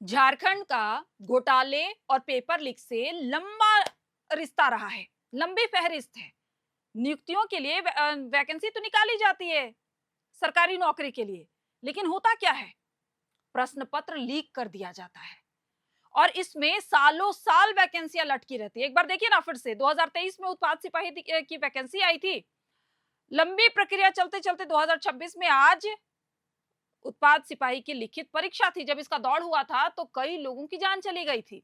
झारखंड का घोटाले और पेपर लीक से लंबा रिश्ता रहा है, लंबी फहरिस्त है। नियुक्तियों के लिए वैकेंसी तो निकाली जाती है सरकारी नौकरी के लिए, लेकिन होता क्या है? प्रश्न पत्र लीक कर दिया जाता है और इसमें सालों साल वैकेंसियां लटकी रहती है। एक बार देखिए ना, फिर से 2023 में उत्पाद सिपाही की वैकेंसी आई थी। लंबी प्रक्रिया चलते चलते 2026 में आज उत्पाद सिपाही की लिखित परीक्षा थी। जब इसका दौड़ हुआ था तो कई लोगों की जान चली गई थी।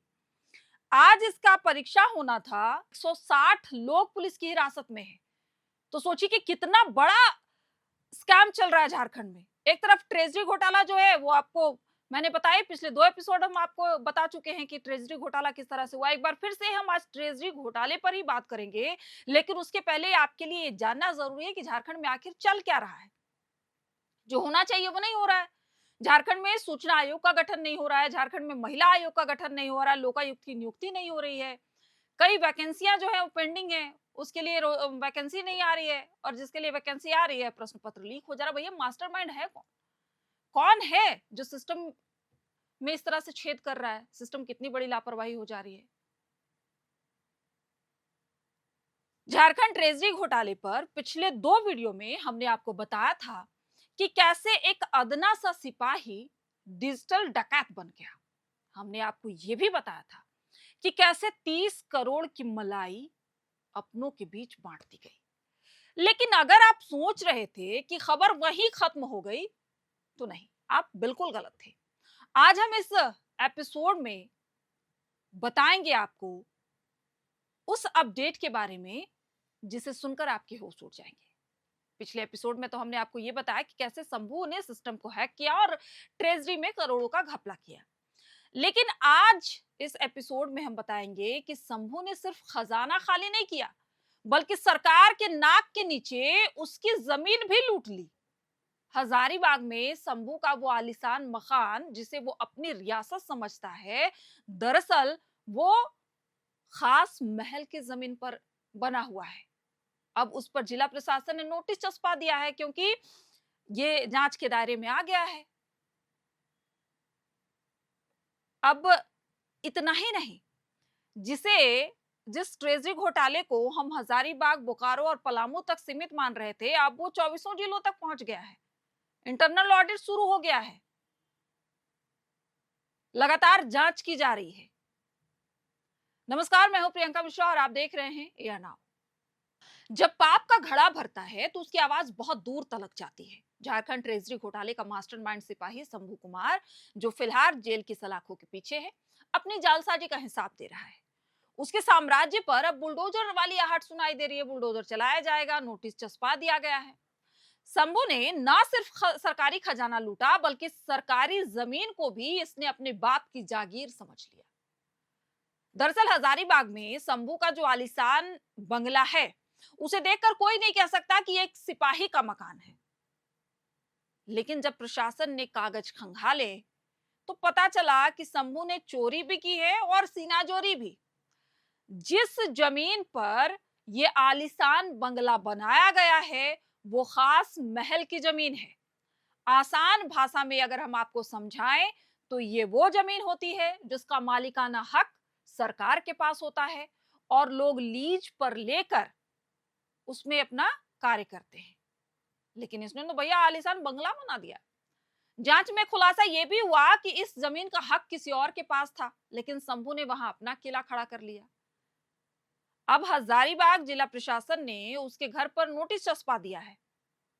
आज इसका परीक्षा होना था। 160 लोग पुलिस की हिरासत में है। तो सोचिए कि कितना बड़ा स्कैम चल रहा है झारखंड में। एक तरफ ट्रेजरी घोटाला जो है वो आपको मैंने बताया, पिछले 2 एपिसोड हम आपको बता चुके हैं कि ट्रेजरी घोटाला किस तरह से हुआ। एक बार फिर से हम आज ट्रेजरी घोटाले पर ही बात करेंगे, लेकिन उसके पहले आपके लिए ये जानना जरूरी है कि झारखंड में आखिर चल क्या रहा है। जो होना चाहिए वो नहीं हो रहा है। झारखंड में सूचना आयोग का गठन नहीं हो रहा है, झारखंड में महिला आयोग का गठन नहीं हो रहा है, लोकायुक्त की नियुक्ति नहीं हो रही है। कई वैकेंसियां जो है वो पेंडिंग है, उसके लिए वैकेंसी नहीं आ रही है, और जिसके लिए वैकेंसी आ रही है प्रश्न पत्र लीक हो जा रहा है। भैया मास्टरमाइंड है कौन? कौन है जो सिस्टम में इस तरह से छेद कर रहा है? सिस्टम कितनी बड़ी लापरवाही हो जा रही है। झारखंड ट्रेजरी घोटाले पर पिछले 2 वीडियो में हमने आपको बताया था कि कैसे एक अदना सा सिपाही डिजिटल डकैत बन गया। हमने आपको यह भी बताया था कि कैसे 30 करोड़ की मलाई अपनों के बीच बांट दी गई। लेकिन अगर आप सोच रहे थे कि खबर वहीं खत्म हो गई, तो नहीं, आप बिल्कुल गलत थे। आज हम इस एपिसोड में बताएंगे आपको उस अपडेट के बारे में जिसे सुनकर आपके होश उड़ जाएंगे। पिछले एपिसोड में तो हमने आपको यह बताया कि कैसे शंभू ने सिस्टम को हैक किया और ट्रेजरी में करोड़ों का घपला किया। लेकिन आज इस एपिसोड में हम बताएंगे कि शंभू ने सिर्फ खजाना खाली नहीं किया, बल्कि सरकार के नाक के नीचे उसकी जमीन भी लूट ली। हजारीबाग में शंभू का वो आलीशान मकान जिसे वो अपनी रियासत समझता है, दरअसल वो खास महल की जमीन पर बना हुआ है। अब उस पर जिला प्रशासन ने नोटिस चस्पा दिया है, क्योंकि ये जांच के दायरे में आ गया है। अब इतना ही नहीं, जिस ट्रेजरी घोटाले को हम हजारीबाग, बोकारो और पलामू तक सीमित मान रहे थे, अब वो 24 जिलों तक पहुंच गया है। इंटरनल ऑडिट शुरू हो गया है, लगातार जांच की जा रही है। नमस्कार, मैं हूं प्रियंका मिश्रा और आप देख रहे हैं एयर नाउ। जब पाप का घड़ा भरता है तो उसकी आवाज बहुत दूर तलक जाती है। झारखंड ट्रेजरी घोटाले का मास्टरमाइंड सिपाही शंभू कुमार, जो फिलहाल जेल की सलाखों के पीछे है, अपनी जालसाजी का हिसाब दे रहा है। उसके साम्राज्य पर अब बुलडोजर वाली आहट सुनाई दे रही है। बुलडोजर चलाया जाएगा, नोटिस चस्पा दिया गया है। शंभू ने ना सिर्फ सरकारी खजाना लूटा, बल्कि सरकारी जमीन को भी इसने अपने बाप की जागीर समझ लिया। दरअसल हजारीबाग में शंभू का जो आलीशान बंगला है, उसे देखकर कोई नहीं कह सकता कि एक सिपाही का मकान है। लेकिन जब प्रशासन ने कागज खंगाले तो पता चला कि शंभू ने चोरी भी की है और सीनाजोरी भी। जिस जमीन पर यह आलीशान बंगला बनाया गया है, वो खास महल की जमीन है। आसान भाषा में अगर हम आपको समझाएं तो ये वो जमीन होती है जिसका मालिकाना हक सरकार के पास होता है और लोग लीज पर लेकर उसमें अपना कार्य करते हैं। लेकिन इसने तो भैया आलीशान बंगला बना दिया। जांच में खुलासा यह भी हुआ कि इस जमीन का हक किसी और के पास था, लेकिन शंभू ने वहां अपना किला खड़ा कर लिया। अब हजारीबाग जिला प्रशासन ने उसके घर पर नोटिस चस्पा दिया है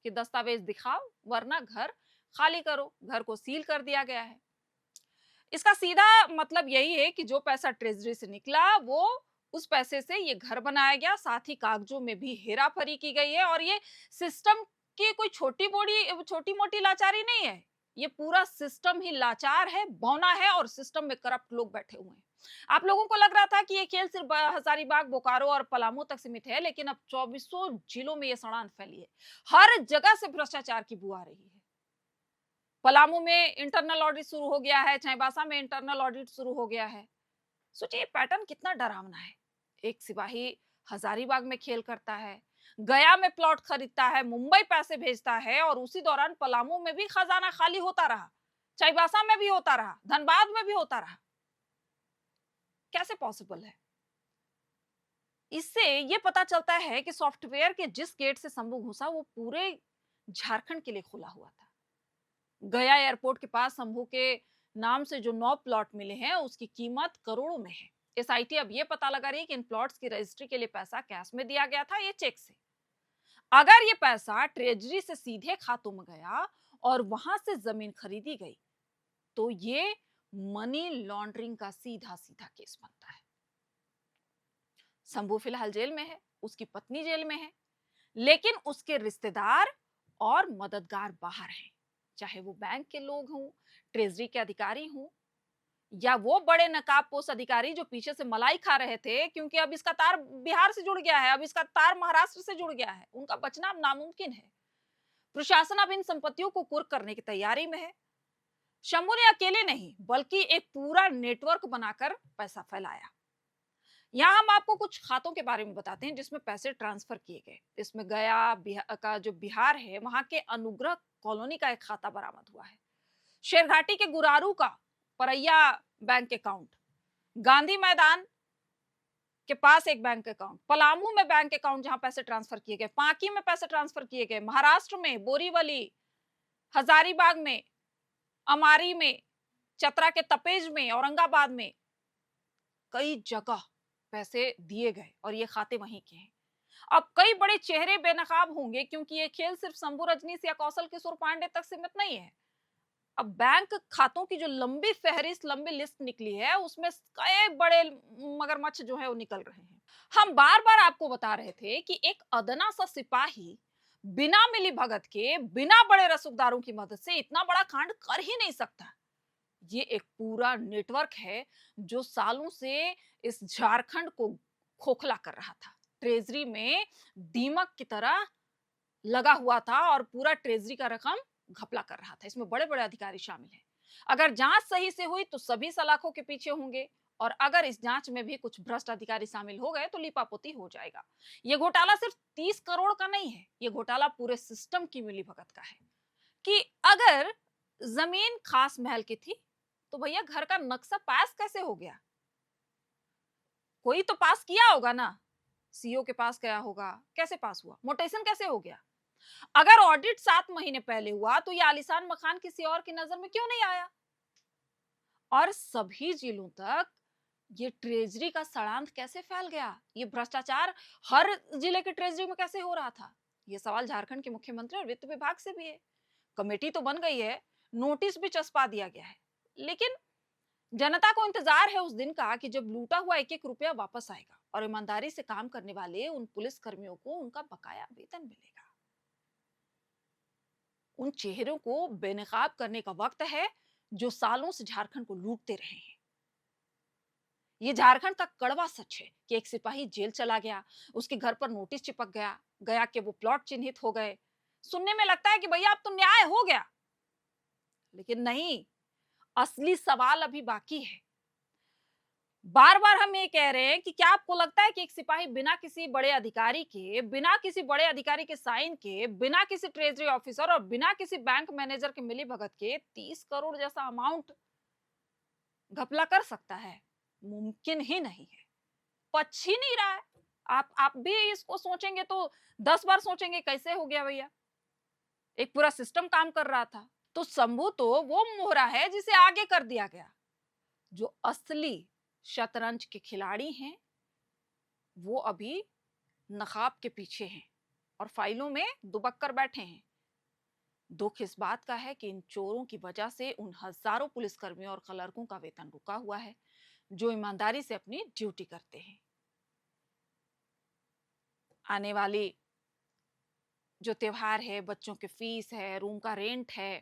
कि दस्तावेज दिखाओ वरना घर खाली करो। घर को सील कर दिया गया है। इसका सीधा मतलब यही है कि जो पैसा ट्रेजरी से निकला, वो उस पैसे से ये घर बनाया गया। साथ ही कागजों में भी हेराफेरी की गई है। और ये सिस्टम की कोई छोटी मोटी लाचारी नहीं है। ये पूरा सिस्टम ही लाचार है, बौना है, और सिस्टम में करप्ट लोग बैठे हुए हैं। आप लोगों को लग रहा था कि ये खेल सिर्फ हजारीबाग, बोकारो और पलामू तक सीमित है, लेकिन अब 24 जिलों में ये सड़ान फैली है। हर जगह से भ्रष्टाचार की बू आ रही है। पलामू में इंटरनल ऑडिट शुरू हो गया है, चाईबासा में इंटरनल ऑडिट शुरू हो गया है। सोचिए पैटर्न कितना डरावना है। एक सिपाही हजारीबाग में खेल करता है, गया में प्लॉट खरीदता है, मुंबई पैसे भेजता है, और उसी दौरान पलामू में भी खजाना खाली होता रहा। चाईबासा में भी होता रहा, धनबाद में भी होता रहा। कैसे पॉसिबल है? इससे ये पता चलता है कि सॉफ्टवेयर के जिस गेट से शंभू घुसा वो पूरे झारखंड के लिए खुला हुआ था। गया एयरपोर्ट के पास शंभू के नाम से जो 9 प्लॉट मिले हैं उसकी कीमत करोड़ों में है। एसआईटी अब ये पता लगा रही है कि इन प्लॉट्स की रजिस्ट्री के लिए पैसा कैश में दिया गया था, ये चेक से। अगर ये पैसा ट्रेजरी से सीधे खातों में गया और वहां से जमीन खरीदी गई तो ये मनी लॉन्ड्रिंग का सीधा सीधा केस बनता है। शंभू फिलहाल जेल में है, उसकी पत्नी जेल में है, लेकिन उसके रिश्तेदार और मददगार बाहर हैं। चाहे वो बैंक के लोग हों, ट्रेजरी के अधिकारी हों, या वो बड़े नकाबपोश अधिकारी जो पीछे से मलाई खा रहे थे, क्योंकि अब इसका तार बिहार से जुड़ गया है, अब इसका तार महाराष्ट्र से जुड़ गया है, उनका बचना अब नामुमकिन है। प्रशासन अब इन संपत्तियों को कुर्क करने की तैयारी में है। शंभू ने अकेले नहीं बल्कि एक पूरा नेटवर्क बनाकर पैसा फैलाया। यहाँ हम आपको कुछ खातों के बारे में बताते हैं जिसमें पैसे ट्रांसफर किए गए। इसमें गया का जो बिहार है वहां के अनुग्रह कॉलोनी का एक खाता बरामद हुआ है। शेरघाटी के गुरारू का परैया बैंक अकाउंट, गांधी मैदान के पास एक बैंक अकाउंट, पलामू में बैंक अकाउंट जहां पैसे ट्रांसफर किए गए, पांकी में पैसे ट्रांसफर किए गए, महाराष्ट्र में बोरीवली, हजारीबाग में, अमारी में, चतरा के तपेज में, औरंगाबाद में कई जगह पैसे दिए गए और ये खाते वहीं के हैं। अब कई बड़े चेहरे बेनकाब होंगे क्योंकि ये खेल सिर्फ शंभू रजनीश या कौशल किशोर पांडे तक सीमित नहीं है। अब बैंक खातों की जो लंबी फहरिस्त, लंबी लिस्ट निकली है उसमें कई बड़े मगरमच्छ जो है वो निकल रहे हैं। हम बार बार आपको बता रहे थे कि एक अदना सा सिपाही बिना मिली भगत के, बिना बड़े रसूखदारों की मदद से इतना बड़ा कांड कर ही नहीं सकता। ये एक पूरा नेटवर्क है जो सालों से इस झारखंड को खोखला कर रहा था। ट्रेजरी में दीमक की तरह लगा हुआ था और पूरा ट्रेजरी का रकम घपला कर रहा था। इसमें बड़े बड़े अधिकारी शामिल हैं। अगर जांच सही से हुई तो सभी सलाखों के पीछे होंगे, और अगर इस जांच में भी कुछ भ्रष्ट अधिकारी शामिल हो गए तो लीपापोती हो जाएगा। ये घोटाला सिर्फ 30 करोड़ का नहीं है, ये घोटाला पूरे सिस्टम की मिलीभगत का है। कि अगर जमीन खास महल की थी तो भैया घर का नक्शा पास कैसे हो गया? कोई तो पास किया होगा ना, सीओ के पास गया होगा, कैसे पास हुआ? मोटेशन कैसे हो गया? अगर ऑडिट 7 महीने पहले हुआ तो ये आलीशान मकान किसी और की नजर में क्यों नहीं आया? और सभी जिलों तक ये ट्रेजरी का सड़ांध कैसे फैल गया? ये भ्रष्टाचार हर जिले के ट्रेजरी में कैसे हो रहा था? ये सवाल झारखंड के मुख्यमंत्री और वित्त विभाग से भी है। कमेटी तो बन गई है, नोटिस भी चस्पा दिया गया है, लेकिन जनता को इंतजार है उस दिन का कि जब लूटा हुआ एक एक रुपया वापस आएगा और ईमानदारी से काम करने वाले उन पुलिस कर्मियों को उनका बकाया वेतन मिलेगा। उन चेहरों को बेनकाब करने का वक्त है जो सालों से झारखंड को लूटते रहे हैं। ये झारखंड का कड़वा सच है कि एक सिपाही जेल चला गया, उसके घर पर नोटिस चिपक गया, गया कि वो प्लॉट चिन्हित हो गए। सुनने में लगता है कि भैया अब तो न्याय हो गया, लेकिन नहीं, असली सवाल अभी बाकी है। बार बार हम ये कह रहे हैं कि क्या आपको लगता है कि एक सिपाही बिना किसी बड़े अधिकारी के, बिना किसी बड़े अधिकारी के साइन के, बिना किसी ट्रेजरी ऑफिसर और बिना किसी बैंक मैनेजर के मिलीभगत के 30 करोड़ जैसा अमाउंट घपला कर सकता है? मुमकिन ही नहीं है। पच ही नहीं रहा है। आप भी इसको सोचेंगे तो 10 बार सोचेंगे कैसे हो गया भैया? एक पूरा सिस्टम काम कर रहा था। तो शंभू तो वो मोहरा है जिसे आगे कर दिया गया। जो असली शतरंज के खिलाड़ी हैं वो अभी नकाब के पीछे हैं और फाइलों में दुबक कर बैठे हैं। दुख इस बात का है कि इन चोरों की वजह से उन हजारों पुलिसकर्मियों और क्लर्कों का वेतन रुका हुआ है जो ईमानदारी से अपनी ड्यूटी करते हैं। आने वाली जो त्योहार है, बच्चों के फीस है, रूम का रेंट है,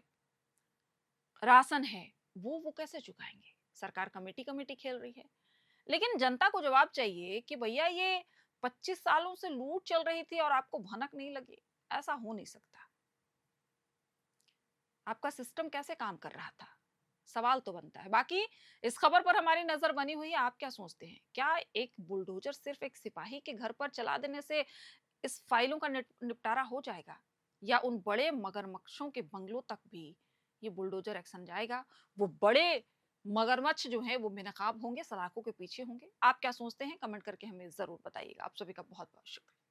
राशन है, वो कैसे चुकाएंगे? सरकार कमेटी कमेटी खेल रही है, लेकिन जनता को जवाब चाहिए कि भैया ये 25 सालों से लूट चल रही थी और आपको भनक नहीं लगी। ऐसा हो नहीं सकता। आपका सिस्टम कैसे काम कर रहा था? सवाल तो बनता है। बाकी इस खबर पर हमारी नजर बनी हुई है, आप क्या सोचते हैं? क्या एक बुलडोजर सिर्फ एक सिपाही के घर पर चला देने से इस फाइलों का निपटारा हो जाएगा, या उन बड़े मगरमच्छों के बंगलों तक भी ये बुलडोजर एक्शन जाएगा, वो बड़े मगरमच्छ जो हैं वो बेनकाब होंगे, सलाखों के पीछे होंगे। आप क्या सोचते हैं? कमेंट करके हमें ज़रूर बताइएगा। आप सभी का बहुत-बहुत शुक्रिया।